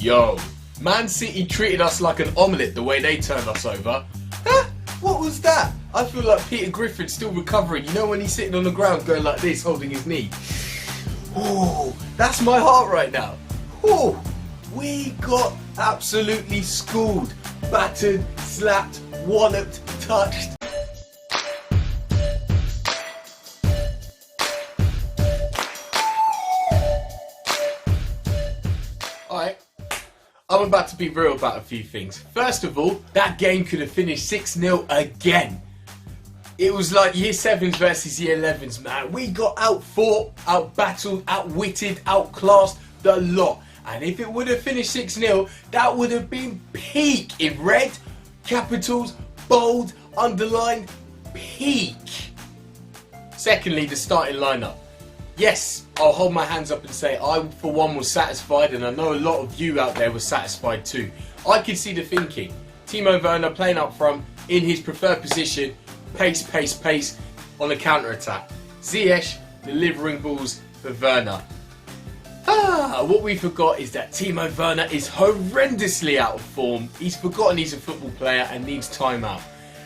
Yo, Man City treated us like an omelette the way they turned us over. Huh? What was that? I feel like Peter Griffin's still recovering. You know when he's sitting on the ground going like this, holding his knee? Ooh, that's my heart right now. Ooh, we got absolutely schooled, battered, slapped, walloped, touched. Alright, I'm about to be real about a few things. First of all, that game could have finished 6-0 again. It was like year 7s versus year 11s, man. We got out-fought, out-battled, out-witted, outclassed, the lot. And if it would have finished 6-0, that would have been peak in red, capitals, bold, underlined, peak. Secondly, the starting lineup. Yes, I'll hold my hands up and say I, for one, was satisfied, and I know a lot of you out there were satisfied too. I could see the thinking. Timo Werner playing up front in his preferred position, pace, pace, pace on the counter-attack. Ziyech delivering balls for Werner. What we forgot is that Timo Werner is horrendously out of form. He's forgotten he's a football player and needs time out.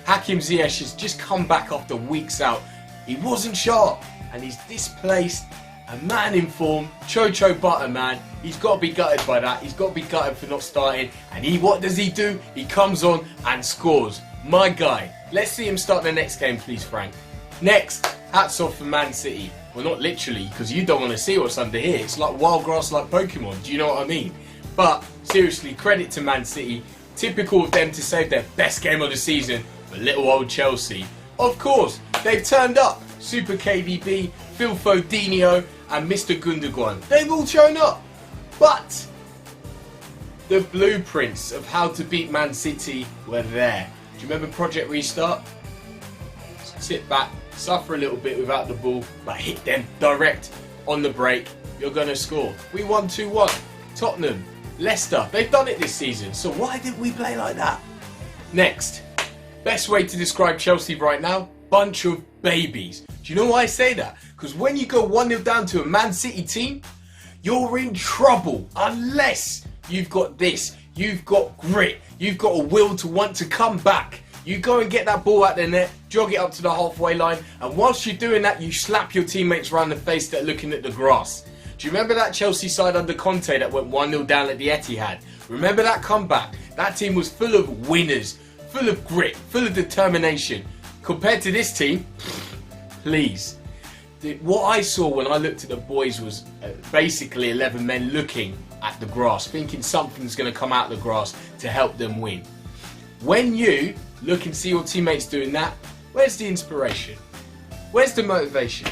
Hakim Ziyech has just come back after weeks out. He wasn't sharp and he's displaced. A man in form, Chocho Butter, man. He's got to be gutted by that. He's got to be gutted for not starting. And what does he do? He comes on and scores. My guy. Let's see him start the next game, please, Frank. Next, hats off for Man City. Well, not literally, because you don't want to see what's under here. It's like wild grass like Pokemon. Do you know what I mean? But, seriously, credit to Man City. Typical of them to save their best game of the season for little old Chelsea. Of course, they've turned up. Super KDB, Phil Fodinho, and Mr. Gundogan. They've all shown up. But the blueprints of how to beat Man City were there. Do you remember Project Restart? Sit back, suffer a little bit without the ball, but hit them direct on the break. You're going to score. We won 2-1. Tottenham, Leicester, they've done it this season. So why didn't we play like that? Next, best way to describe Chelsea right now, bunch of babies. Do you know why I say that? Because when you go 1-0 down to a Man City team, you're in trouble unless you've got this. You've got grit. You've got a will to want to come back. You go and get that ball out the net, jog it up to the halfway line, and whilst you're doing that, you slap your teammates around the face that are looking at the grass. Do you remember that Chelsea side under Conte that went 1-0 down at the Etihad? Remember that comeback? That team was full of winners, full of grit, full of determination. Compared to this team, please. What I saw when I looked at the boys was basically 11 men looking at the grass, thinking something's going to come out of the grass to help them win. When you look and see your teammates doing that, where's the inspiration? Where's the motivation?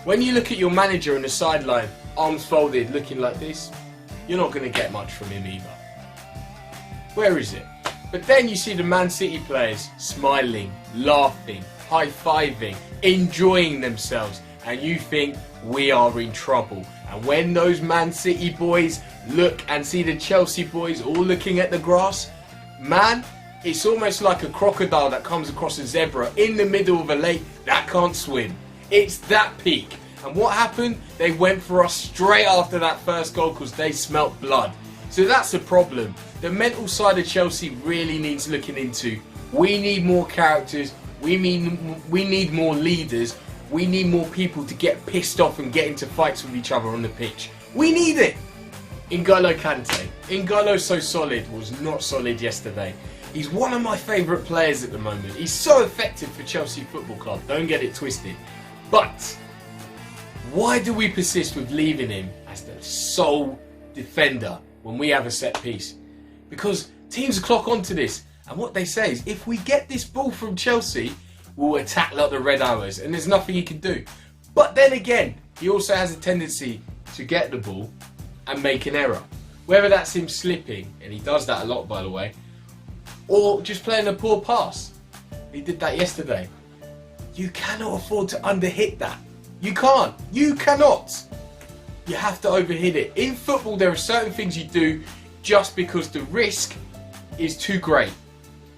When you look at your manager on the sideline, arms folded, looking like this, you're not going to get much from him either. Where is it? But then you see the Man City players smiling, laughing, high-fiving, enjoying themselves, and you think we are in trouble. And when those Man City boys look and see the Chelsea boys all looking at the grass, man, it's almost like a crocodile that comes across a zebra in the middle of a lake that can't swim. It's that peak. And what happened? They went for us straight after that first goal because they smelt blood. So that's the problem. The mental side of Chelsea really needs looking into. We need more characters. We need more leaders. We need more people to get pissed off and get into fights with each other on the pitch. We need it. N'Golo Kante. N'Golo's so solid was not solid yesterday. He's one of my favourite players at the moment. He's so effective for Chelsea Football Club. Don't get it twisted. But why do we persist with leaving him as the sole defender when we have a set piece? Because teams clock onto this. And what they say is, if we get this ball from Chelsea, we'll attack like the Red Arrows. And there's nothing he can do. But then again, he also has a tendency to get the ball and make an error. Whether that's him slipping, and he does that a lot by the way, or just playing a poor pass. He did that yesterday. You cannot afford to underhit that. You can't. You cannot. You have to overhit it. In football, there are certain things you do just because the risk is too great.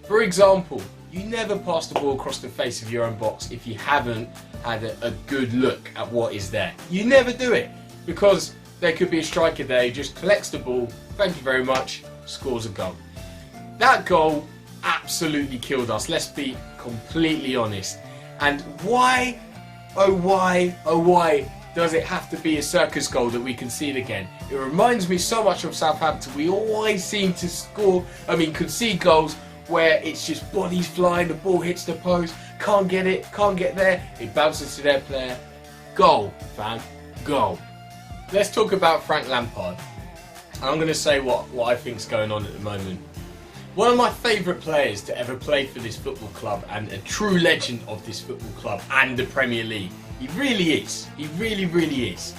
For example, you never pass the ball across the face of your own box if you haven't had a good look at what is there. You never do it because there could be a striker there who just collects the ball, thank you very much, scores a goal. That goal absolutely killed us, let's be completely honest. And why, oh why does it have to be a circus goal that we concede again? It reminds me so much of Southampton. We always seem to concede goals where it's just bodies flying, the ball hits the post, can't get it, can't get there, it bounces to their player. Goal, fam, goal. Let's talk about Frank Lampard. And I'm going to say what I think's going on at the moment. One of my favourite players to ever play for this football club, and a true legend of this football club and the Premier League. He really is. He really, really is.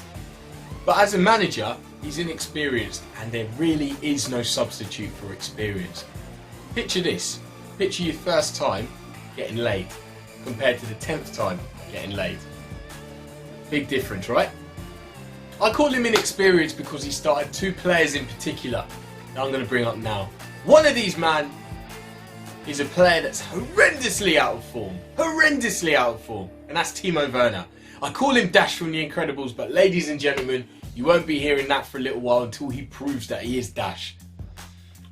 But as a manager, he's inexperienced, and there really is no substitute for experience. Picture this. Picture your first time getting laid compared to the 10th time getting laid. Big difference, right? I call him inexperienced because he started two players in particular that I'm going to bring up now. One of these, man, is a player that's horrendously out of form. Horrendously out of form. And that's Timo Werner. I call him Dash from The Incredibles, but ladies and gentlemen, you won't be hearing that for a little while until he proves that he is Dash.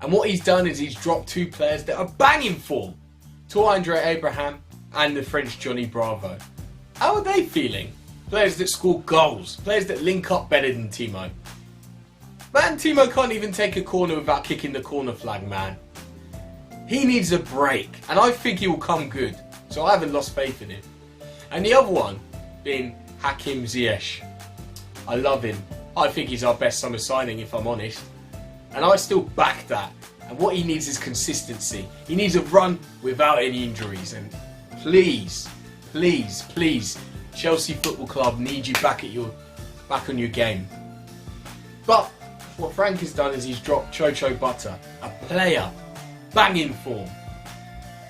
And what he's done is he's dropped two players that are banging form. Andre Abraham and the French Johnny Bravo. How are they feeling? Players that score goals. Players that link up better than Timo. Man, Timo can't even take a corner without kicking the corner flag, man. He needs a break, and I think he will come good. So I haven't lost faith in him. And the other one being Hakim Ziyech. I love him. I think he's our best summer signing, if I'm honest. And I still back that. And what he needs is consistency. He needs a run without any injuries. And please, please, please, Chelsea Football Club need you back on your game. But what Frank has done is he's dropped Chocho Butter, a player banging form,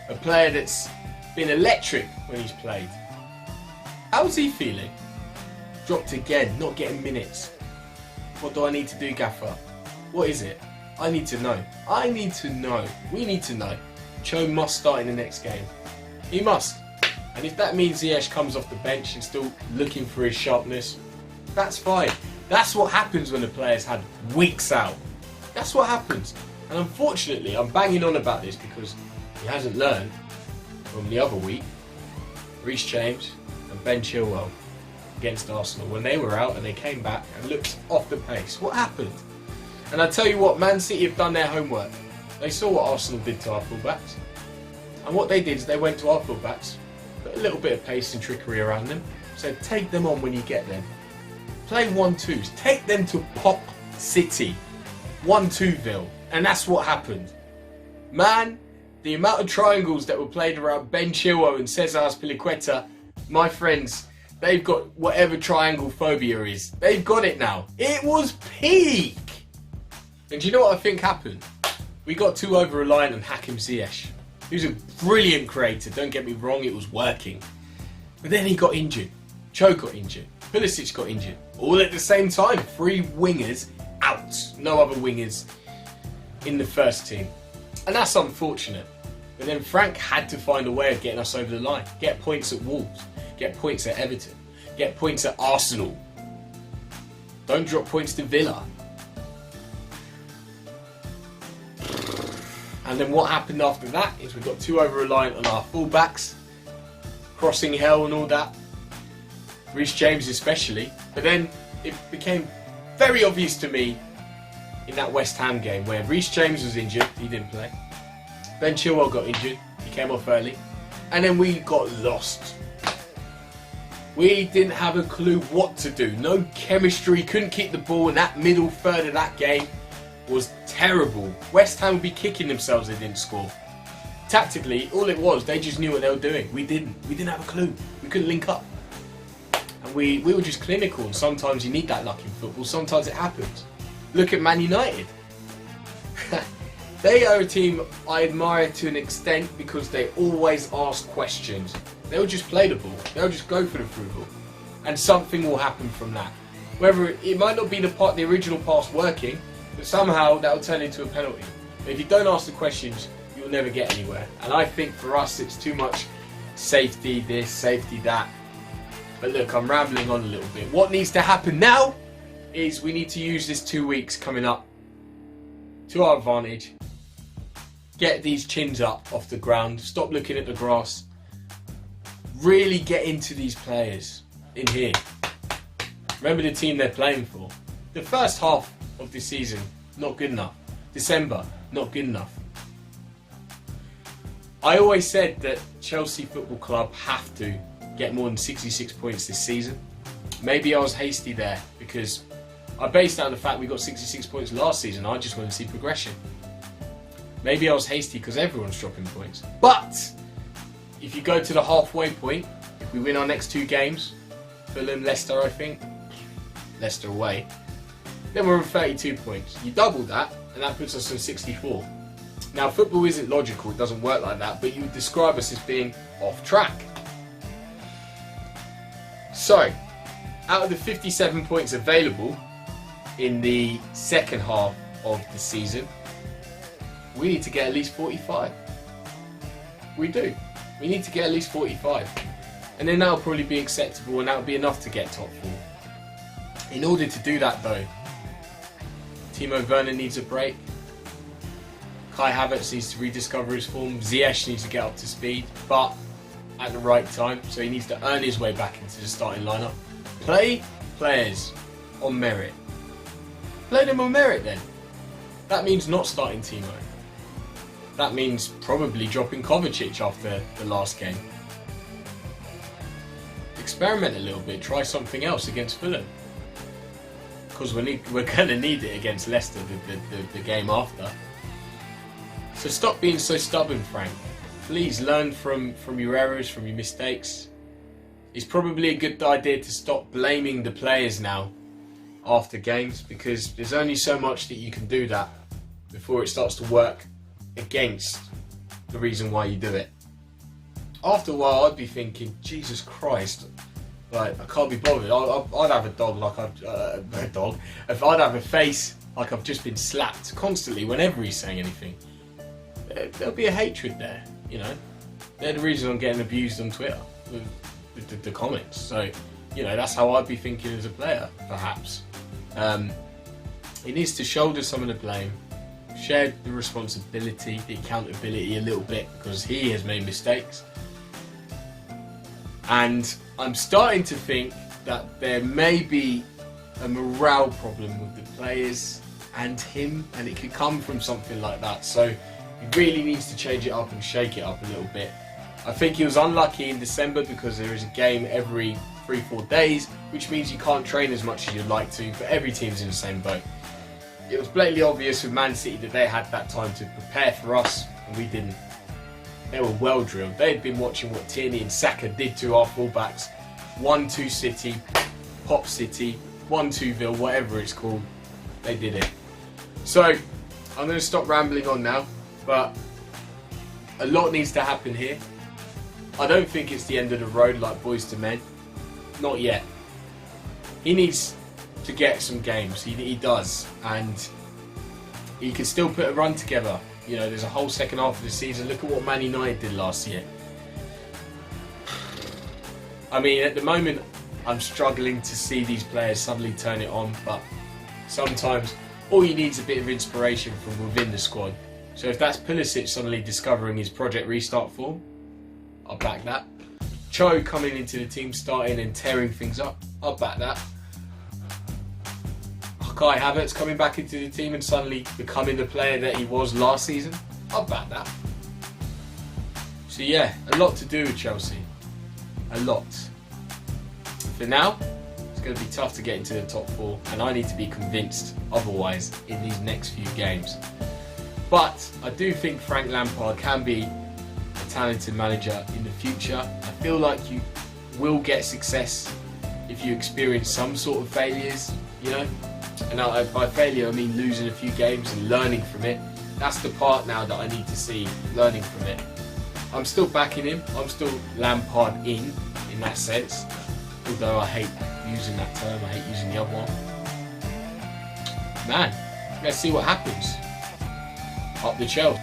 a player that's been electric when he's played. How's he feeling? Dropped again, not getting minutes. What do I need to do, Gaffer? What is it? I need to know. I need to know. We need to know. Cho must start in the next game. He must. And if that means Ziyech comes off the bench and still looking for his sharpness, that's fine. That's what happens when a player's had weeks out. That's what happens. And unfortunately, I'm banging on about this because he hasn't learned from the other week. Reece James and Ben Chilwell against Arsenal when they were out and they came back and looked off the pace. What happened? And I tell you what, Man City have done their homework. They saw what Arsenal did to our fullbacks. And what they did is they went to our fullbacks, put a little bit of pace and trickery around them, said take them on when you get them. Play 1-2s. Take them to Pop City. 1-2ville. And that's what happened. Man, the amount of triangles that were played around Ben Chilwell and Cesar Azpilicueta, my friends, they've got whatever triangle phobia is. They've got it now. It was peak. And do you know what I think happened? We got too over-reliant on Hakim Ziyech, who's a brilliant creator. Don't get me wrong, it was working. But then he got injured. Cho got injured. Pulisic got injured. All at the same time. 3 wingers out. No other wingers in the first team. And that's unfortunate. But then Frank had to find a way of getting us over the line. Get points at Wolves. Get points at Everton. Get points at Arsenal. Don't drop points to Villa. And then what happened after that is we got too over-reliant on our full-backs. Crossing hell and all that. Reece James especially. But then it became very obvious to me in that West Ham game where Reece James was injured, he didn't play. Ben Chilwell got injured, he came off early. And then we got lost. We didn't have a clue what to do. No chemistry, couldn't keep the ball, and that middle third of that game was terrible. West Ham would be kicking themselves they didn't score. Tactically, all it was, they just knew what they were doing. We didn't. We didn't have a clue. We couldn't link up. And we were just clinical, and sometimes you need that luck in football, sometimes it happens. Look at Man United. They are a team I admire to an extent because they always ask questions. They'll just play the ball. They'll just go for the through ball. And something will happen from that. Whether it might not be the original pass working, but somehow that'll turn into a penalty. But if you don't ask the questions, you'll never get anywhere. And I think for us it's too much safety this, safety that. But look, I'm rambling on a little bit. What needs to happen now is we need to use this 2 weeks coming up to our advantage. Get these chins up off the ground. Stop looking at the grass. Really get into these players in here. Remember the team they're playing for. The first half of the season, not good enough. December, not good enough. I always said that Chelsea Football Club have to get more than 66 points this season. Maybe I was hasty there because I based that on the fact we got 66 points last season. I just want to see progression. Maybe I was hasty because everyone's dropping points. But if you go to the halfway point, if we win our next 2 games, Fulham, Leicester, I think, Leicester away, then we're on 32 points. You double that, and that puts us on 64. Now, football isn't logical, it doesn't work like that, but you would describe us as being off track. So, out of the 57 points available in the second half of the season, we need to get at least 45. We do. We need to get at least 45. And then that'll probably be acceptable and that'll be enough to get top 4. In order to do that though, Timo Werner needs a break. Kai Havertz needs to rediscover his form. Ziyech needs to get up to speed, but at the right time. So he needs to earn his way back into the starting lineup. Play players on merit. Play them on merit then. That means not starting Timo. That means probably dropping Kovacic after the last game. Experiment a little bit. Try something else against Fulham. Because we're going to need it against Leicester the game after. So stop being so stubborn, Frank. Please learn from your errors, from your mistakes. It's probably a good idea to stop blaming the players now after games, because there's only so much that you can do that before it starts to work against the reason why you do it. After a while, I'd be thinking, Jesus Christ, like I can't be bothered. I'd have a dog like If I'd have a face like I've just been slapped constantly whenever he's saying anything. There'll be a hatred there, you know. They're the reason I'm getting abused on Twitter with the comments. So, you know, that's how I'd be thinking as a player, perhaps. He needs to shoulder some of the blame, share the responsibility, the accountability a little bit, because he has made mistakes. And I'm starting to think that there may be a morale problem with the players and him, and it could come from something like that. So he really needs to change it up and shake it up a little bit. I think he was unlucky in December because there is a game every 3-4 days, which means you can't train as much as you'd like to, but every team's in the same boat. It was blatantly obvious with Man City that they had that time to prepare for us, and we didn't. They were well drilled. They had been watching what Tierney and Saka did to our fullbacks. 1-2 City, Pop City, 1-2 whatever it's called. They did it. So, I'm going to stop rambling on now, but a lot needs to happen here. I don't think it's the end of the road like Boys to Men. Not yet. He needs to get some games. He does. And he can still put a run together. You know, there's a whole second half of the season. Look at what Man United did last year. I mean, at the moment, I'm struggling to see these players suddenly turn it on. But sometimes all you need is a bit of inspiration from within the squad. So if that's Pulisic suddenly discovering his Project Restart form, I'll back that. Cho coming into the team, starting and tearing things up, I'll back that. Kai Havertz coming back into the team and suddenly becoming the player that he was last season, I'll back that. So yeah, a lot to do with Chelsea. A lot. For now, it's going to be tough to get into the top 4, and I need to be convinced otherwise in these next few games. But I do think Frank Lampard can be a talented manager in the future. I feel like you will get success if you experience some sort of failures, you know. And by failure I mean losing a few games and learning from it. That's the part now that I need to see, learning from it. I'm still backing him. I'm still Lampard in that sense. Although I hate using that term, I hate using the other one. Man, let's see what happens. Up the Chelsea.